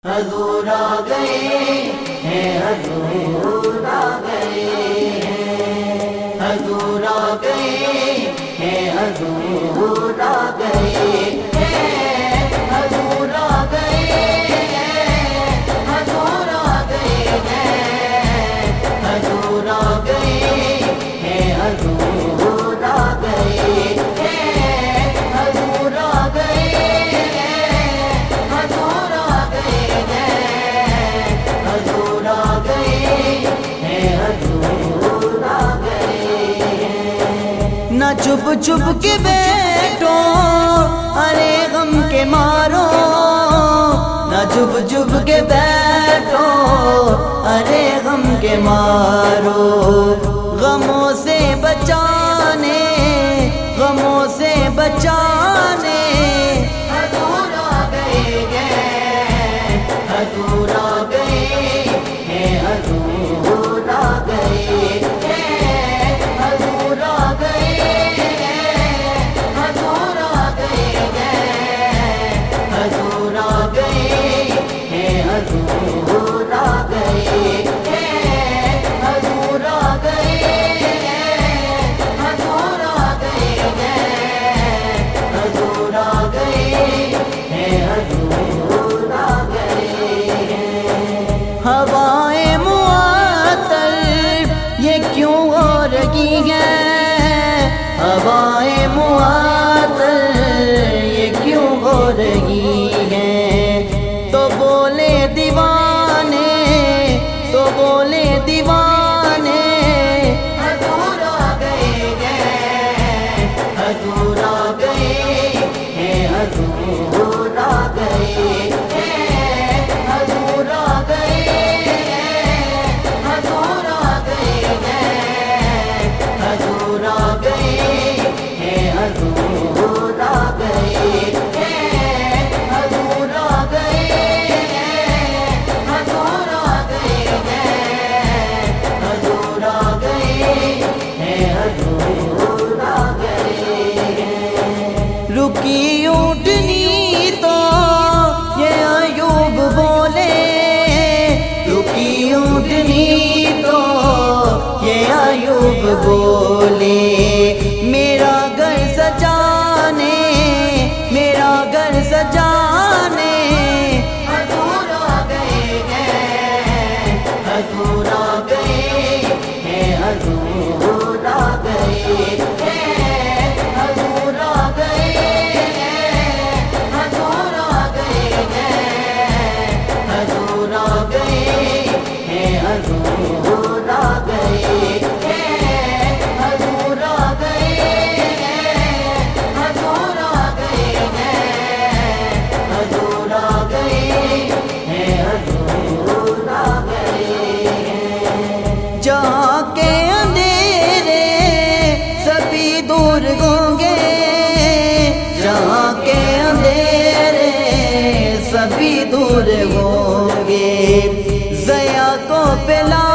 हजूर आ गए हैं, हजूर आ गए हैं, हजूर आ गए हैं, हजूर आ गए हैं, हजूर आ गए हैं, हजूर आ गए हैं, हजूर आ गए हैं, हजूर आ गए हैं, हजूर आ गए हैं, हजूर आ गए हैं, हजूर आ गए हैं, हजूर आ गए हैं। ना चुप चुप के बैठो अरे गम के मारो, ना चुप चुप के बैठो अरे गम के मारो, गमों से बचाने, गमों से बचाने हजूर आ गए हैं, हजूर आ गए हैं, हजूर आ गए हैं, हजूर आ गए हैं, हजूर आ गए हैं, हजूर आ गए हैं, हजूर आ गए हैं, हजूर आ गए हैं, हजूर आ गए हैं, हजूर आ गए हैं, हजूर आ गए हैं। हवाएं मुअत्तल ये क्यों हो रही हैं, हवाएं मुअत्तल ये क्यों हो रही हैं, तो बोले दीवाने, तो बोले दीवाने हजूर आ गए हैं, हजूर आ गए हैं, हजूर आ गए हैं, हजूर आ गए हैं, हजूर आ गए हैं, हजूर आ गए हैं, हजूर आ गए हैं, हजूर आ गए हैं, हजूर आ गए हैं, हजूर आ गए हैं, हजूर आ गए हैं। रुकी ऊँटनी तो ये अयूब बोले, रुकी ऊँटनी तो ये अयूब बोले, मेरा घर सजाने, मेरा घर सजाने हजूर आ गए हैं, हजूर आ गए हैं, हजूर आ गए हैं, हजूर आ गए हैं, हजूर आ गए हैं, हजूर आ गए हैं, हजूर आ गए हैं, हजूर आ गए हैं, हजूर आ गए हैं, हजूर आ गए हैं, हजूर आ गए हैं। जहाँ के अंधेरे सभी दूर होंगे, जहाँ के अंधेरे सभी दूर होंगे, ज़या को पिला